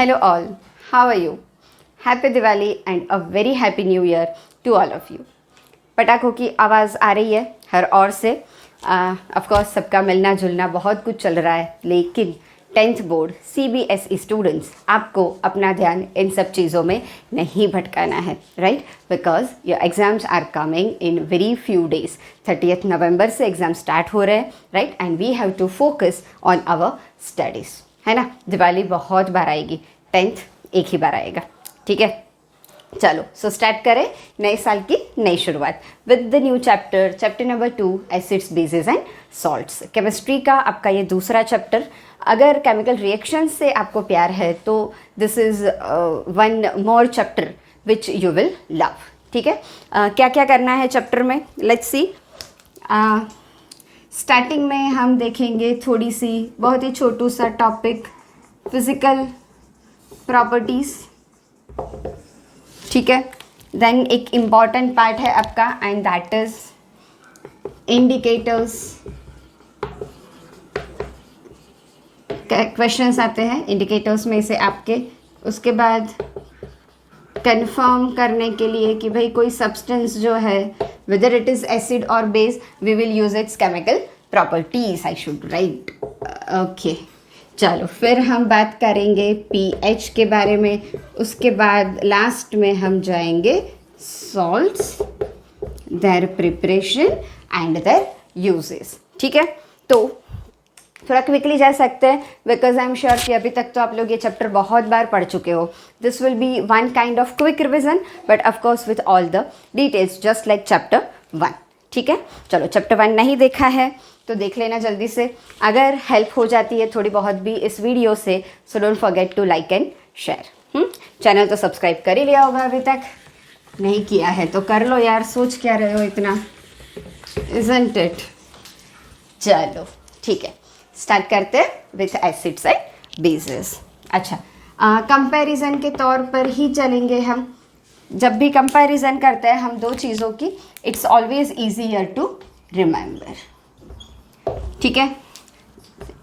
Hello all, how are you? Happy Diwali and a very happy new year to all of you. पटाखों की आवाज़ आ रही है हर ओर से। ऑफ कोर्स सबका मिलना जुलना बहुत कुछ चल रहा है, लेकिन 10th बोर्ड CBSE स्टूडेंट्स आपको अपना ध्यान इन सब चीज़ों में नहीं भटकाना है, right? Because your exams are coming in very few days. 30th November से एग्ज़ाम स्टार्ट हो रहे हैं, right? And we have to focus on our studies, है ना? दिवाली बहुत बार आएगी, 10th एक ही बार आएगा, ठीक है? चलो सो स्टार्ट करें नए साल की नई शुरुआत with the new chapter number 2 acids bases and salts. Chemistry का आपका ये दूसरा चैप्टर। अगर केमिकल रिएक्शन से आपको प्यार है तो this is one more chapter which you will love, ठीक है? क्या क्या करना है चैप्टर में, लेट्स सी। स्टार्टिंग में हम देखेंगे थोड़ी सी बहुत ही छोटू सा टॉपिक, फिजिकल प्रॉपर्टीज़, ठीक है? देन एक इम्पॉर्टेंट पार्ट है आपका and that is indicators. Questions आते हैं इंडिकेटर्स में से आपके। उसके बाद कंफर्म करने के लिए कि भाई कोई सब्सटेंस जो है वेदर इट इज़ एसिड और base, we will use its chemical properties, I should right. Okay, चलो फिर हम बात करेंगे pH के बारे में। उसके बाद लास्ट में हम जाएंगे salts, there preparation and there uses, ठीक है? तो थोड़ा क्विकली जा सकते हैं बिकॉज आई एम श्योर कि अभी तक तो आप लोग ये चैप्टर बहुत बार पढ़ चुके हो। This will be one kind of quick revision but of course with all the details just like chapter 1, ठीक है? चलो चैप्टर 1 नहीं देखा है तो देख लेना जल्दी से। अगर हेल्प हो जाती है थोड़ी बहुत भी इस वीडियो से, so don't forget to like and share. Channel तो सब्सक्राइब कर ही लिया होगा, अभी तक नहीं किया है तो कर लो यार, सोच क्या रहे हो इतना, इजंट इट? चलो ठीक है, स्टार्ट करते हैं विथ एसिड्स एंड बेसेस। अच्छा, कंपैरिजन के तौर पर ही चलेंगे हम। जब भी कंपैरिजन करते हैं हम दो चीज़ों की, it's always easier to remember, ठीक है?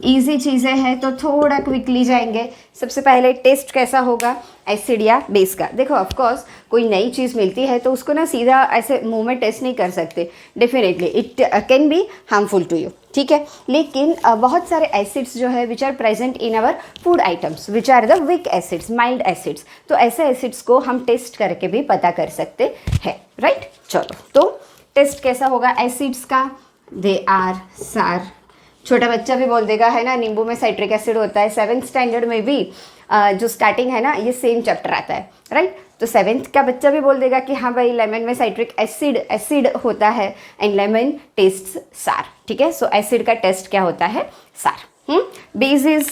इजी चीज़ें हैं तो थोड़ा क्विकली जाएंगे। सबसे पहले टेस्ट कैसा होगा एसिड या बेस का। देखो ऑफ कोर्स कोई नई चीज़ मिलती है तो उसको ना सीधा ऐसे मुंह में टेस्ट नहीं कर सकते, definitely it can be harmful to you, ठीक है? लेकिन बहुत सारे एसिड्स जो है which are present in our food items which are the weak acids, mild acids, तो ऐसे एसिड्स को हम टेस्ट करके भी पता कर सकते हैं, राइट? चलो तो टेस्ट कैसा होगा एसिड्स का? दे आर सार। छोटा बच्चा भी बोल देगा, है ना? नींबू में साइट्रिक एसिड होता है। 7th स्टैंडर्ड में भी जो स्टार्टिंग है ना, ये सेम चैप्टर आता है, राइट? तो 7th का बच्चा भी बोल देगा कि हाँ भाई लेमन में साइट्रिक एसिड होता है एंड लेमन टेस्ट सार, ठीक है? सो एसिड का टेस्ट क्या होता है? सार। बेसिस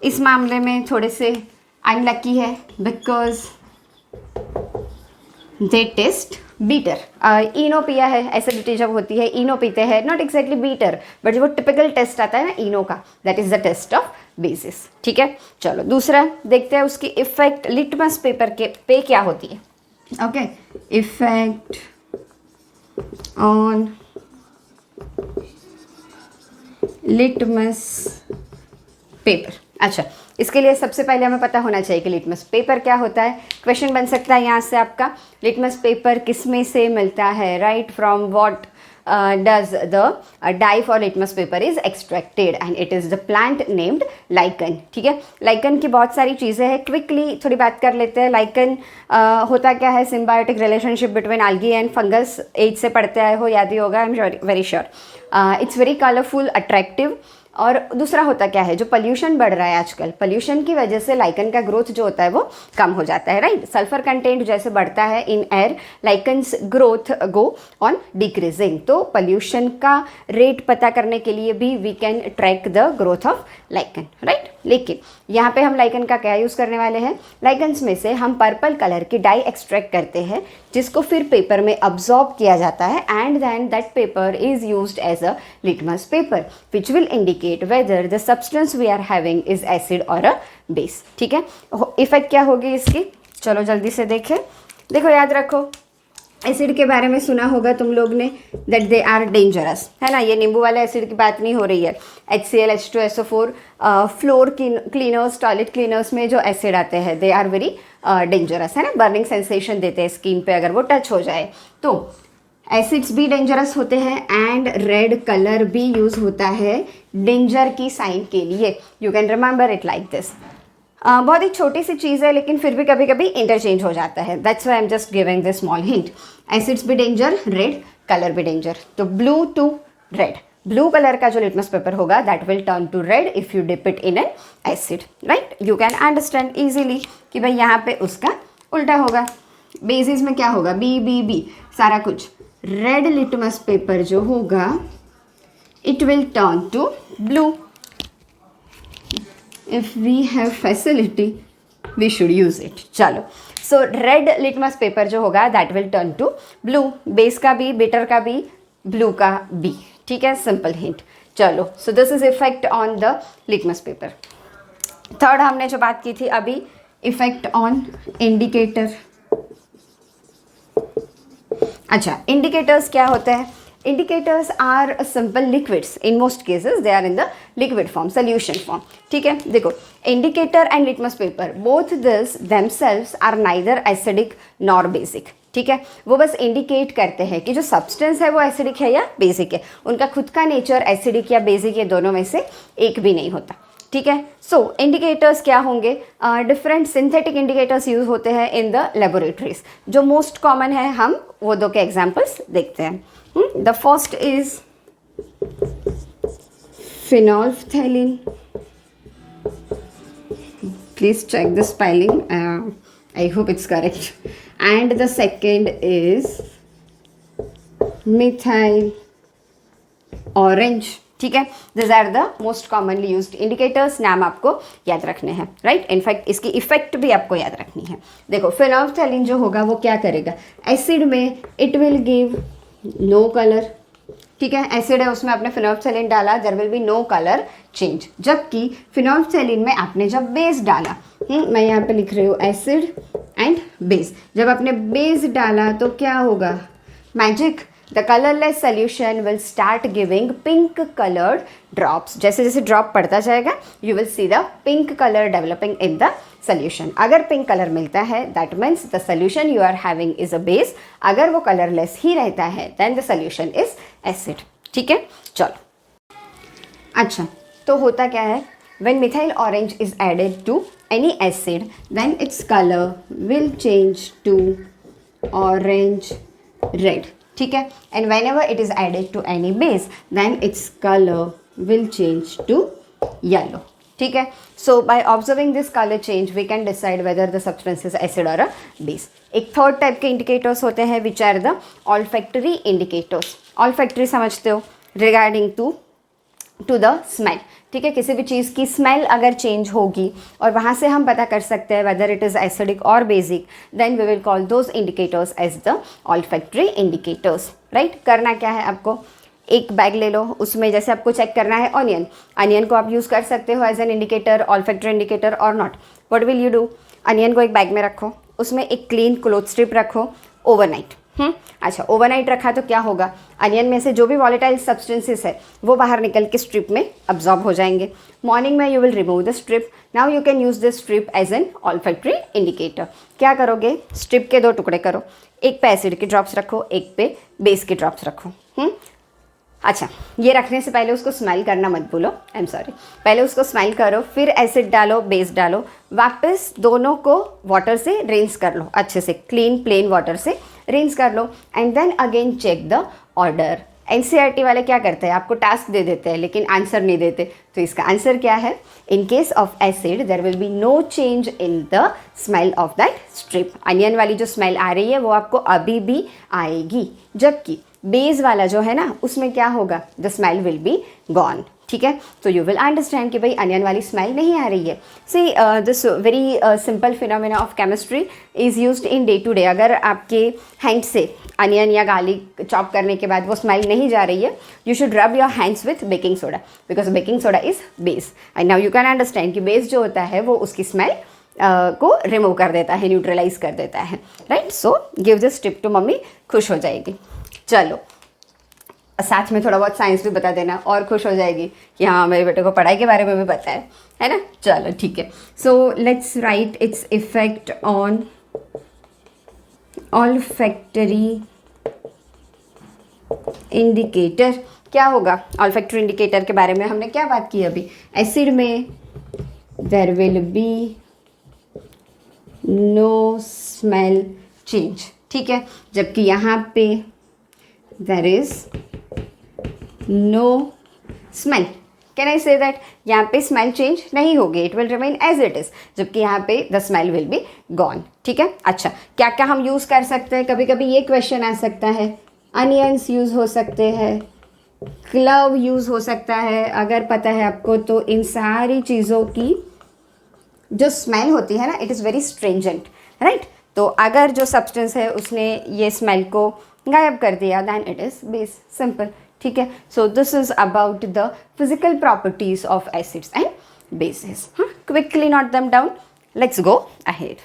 इस मामले में थोड़े से अनलकी है बिकॉज दे टेस्ट बीटर। इनो पिया है, एसिडिटी जब होती है इनो पीते हैं, नॉट एग्जैक्टली बीटर बट जो वो टिपिकल टेस्ट आता है ना इनो का, that is the test of bases, ठीक है? चलो दूसरा देखते हैं उसकी इफेक्ट लिटमस पेपर के पे क्या होती है। Okay, effect on litmus paper. अच्छा, इसके लिए सबसे पहले हमें पता होना चाहिए कि लिटमस पेपर क्या होता है। क्वेश्चन बन सकता है यहाँ से आपका, लिटमस पेपर किस में से मिलता है, right? From what does the dye for litmus paper is extracted and it is the plant named lichen, ठीक है? लाइकन की बहुत सारी चीज़ें हैं, क्विकली थोड़ी बात कर लेते हैं। लाइकन होता क्या है? Symbiotic relationship between algae and fungus. Age से पढ़ते आए हो, याद ही होगा, I am very sure. It's very colourful, attractive. और दूसरा होता क्या है? जो पोल्यूशन बढ़ रहा है आजकल, पोल्यूशन की वजह से लाइकन का ग्रोथ जो होता है वो कम हो जाता है, राइट? सल्फर कंटेंट जैसे बढ़ता है in air, lichens growth go on decreasing. तो पोल्यूशन का रेट पता करने के लिए भी we can track the growth of lichen, right? लेकिन यहाँ पे हम लाइकन का क्या यूज़ करने वाले हैं? लाइकन्स में से हम पर्पल कलर की डाई एक्सट्रैक्ट करते हैं जिसको फिर पेपर में अब्जॉर्ब किया जाता है and then that paper is used as a litmus paper which will indicate whether the substance we are having is acid और अ बेस, ठीक है? इफेक्ट क्या होगी इसकी? चलो जल्दी से देखें। देखो याद रखो, एसिड के बारे में सुना होगा तुम लोग ने, दैट दे आर डेंजरस, है ना। ये नींबू वाले एसिड की बात नहीं हो रही है। HCl, H2SO4, floor cleaners, toilet cleaners में जो एसिड आते हैं दे आर वेरी डेंजरस, है ना। बर्निंग सेंसेशन देते हैं स्किन पे अगर वो टच हो जाए तो। एसिड्स भी डेंजरस होते हैं एंड रेड कलर भी यूज़ होता है डेंजर की साइन के लिए। You can remember it like this. बहुत ही छोटी सी चीज़ है लेकिन फिर भी कभी कभी इंटरचेंज हो जाता है। That's why I am just giving this small hint. Acids भी डेंजर, रेड कलर भी डेंजर। तो blue to red, blue colour का जो लिटमस पेपर होगा that will turn to red if you dip it in an acid, right. You can understand easily कि भाई यहाँ पे उसका उल्टा होगा। बेसिस में क्या होगा, बी सारा कुछ। रेड लिटमस पेपर जो होगा it will turn to blue. If we have facility, we should use it. चलो, so red litmus paper जो होगा that will turn to blue. Base का भी, बिटर का भी, ब्लू का भी, ठीक है, सिंपल हिंट। चलो, so this is effect on the litmus paper. Third हमने जो बात की थी अभी, इफेक्ट ऑन इंडिकेटर। अच्छा, इंडिकेटर्स क्या होते हैं? Indicators are simple liquids. In most cases, they are in the liquid form, solution form. ठीक है, देखो, indicator and litmus paper, both this themselves are neither acidic nor basic. ठीक है, वो बस इंडिकेट करते हैं कि जो सब्सटेंस है वो एसिडिक है या बेसिक है। उनका खुद का नेचर एसिडिक या बेसिक, ये दोनों में से एक भी नहीं होता। ठीक है, सो इंडिकेटर्स क्या होंगे? डिफरेंट सिंथेटिक इंडिकेटर्स यूज होते हैं इन द लेबोरेटरीज। जो मोस्ट कॉमन है हम वो दो के एग्जाम्पल्स देखते हैं। The first is phenolphthalein. Please check the spelling. I hope it's correct. And the second is methyl orange. ठीक है, this are the most commonly used indicators. नाम आपको याद रखने हैं, राइट। इनफैक्ट इसकी इफेक्ट भी आपको याद रखनी है। देखो, phenolphthalein जो होगा वो क्या करेगा? एसिड में it will give no colour. ठीक है, एसिड है उसमें आपने फिनोल्फथैलीन डाला, there will be no colour change. जबकि फिनोल्फथैलीन में आपने जब बेस डाला, मैं यहाँ पे लिख रही हूँ एसिड एंड बेस, जब आपने बेस डाला तो क्या होगा? Magic, the colourless solution will start giving pink coloured drops. जैसे जैसे ड्रॉप पड़ता जाएगा you will see the pink colour developing in the solution. अगर पिंक कलर मिलता है that means the solution you are having is a base. अगर वो colourless ही रहता है then the solution is acid. ठीक है, चलो। अच्छा, तो होता क्या है? When methyl orange is added to any acid then it's colour will change to orange red. ठीक है, and whenever it is added to any base then it's colour will change to yellow. ठीक है, so by observing this colour change we can decide whether the substance is acid और a base. एक third type के indicators होते हैं which are the olfactory indicators. Olfactory समझते हो? Regarding to the smell. ठीक है, किसी भी चीज़ की स्मेल अगर चेंज होगी और वहाँ से हम पता कर सकते हैं वेदर इट इज़ एसिडिक और basic, then we will call those indicators as the olfactory indicators. Right, करना क्या है आपको? एक बैग ले लो, उसमें जैसे आपको चेक करना है अनियन को आप यूज़ कर सकते हो as an indicator, olfactory indicator or not. What will you do? Onion को एक बैग में रखो, उसमें एक क्लीन क्लोथ स्ट्रिप रखो ओवरनाइट। अच्छा, ओवरनाइट रखा तो क्या होगा? अनियन में से जो भी वॉलेटाइल सब्सटेंसेस है वो बाहर निकल के स्ट्रिप में अब्जॉर्ब हो जाएंगे। मॉर्निंग में you will remove the strip. Now you can use this strip as an olfactory indicator. क्या करोगे? स्ट्रिप के दो टुकड़े करो, एक पे एसिड के ड्रॉप्स रखो, एक पे बेस के ड्रॉप्स रखो। अच्छा, ये रखने से पहले उसको स्मेल करना मत भूलो, आई एम सॉरी। पहले उसको स्मेल करो, फिर एसिड डालो, बेस डालो, वापस दोनों को वाटर से रिंस कर लो, अच्छे से क्लीन प्लेन वाटर से रिंस कर लो and then again check the odour. NCERT वाले क्या करते हैं? आपको टास्क दे देते हैं लेकिन आंसर नहीं देते। तो इसका आंसर क्या है? In case of acid there will be no change in the smell of that strip. Onion वाली जो स्मेल आ रही है वो आपको अभी भी आएगी, जबकि बेस वाला जो है ना उसमें क्या होगा? The smell will be gone. ठीक है, तो यू विल अंडरस्टैंड कि भाई अनियन वाली स्मेल नहीं आ रही है। See this very simple phenomena of chemistry is used in day to day. अगर आपके हैंड से अनियन या गार्लिक चॉप करने के बाद वो स्मेल नहीं जा रही है, you should rub your hands with baking soda because baking soda is base. And now you can understand कि बेस जो होता है वो उसकी स्मेल को रिमूव कर देता है, न्यूट्रलाइज कर देता है, right. So give this tip to mummy, खुश हो जाएगी. चलो साथ में थोड़ा बहुत साइंस भी बता देना और खुश हो जाएगी कि हाँ मेरे बेटे को पढ़ाई के बारे में भी पता है ना. चलो ठीक है. So let's write its effect on olfactory indicator. क्या होगा ऑल्फैक्टरी इंडिकेटर के बारे में हमने क्या बात की अभी. एसिड में there will be no smell change, ठीक है, जबकि यहाँ पे there is no smell. Can I say that यहाँ पे स्मेल चेंज नहीं होगी, it will remain as it is, जबकि यहाँ पे the smell will be gone. ठीक है. अच्छा, क्या क्या हम यूज़ कर सकते हैं. कभी कभी ये क्वेश्चन आ सकता है. अनियंस यूज़ हो सकते हैं, क्लव यूज़ हो सकता है. अगर पता है आपको तो इन सारी चीज़ों की जो स्मेल होती है ना, it is very stringent, right. तो अगर जो सब्सटेंस है उसने ये स्मेल को गायब कर दिया, then it is base. Simple. ठीक है. So this is about the physical properties of acids and bases. Quickly note them down. Let's go ahead.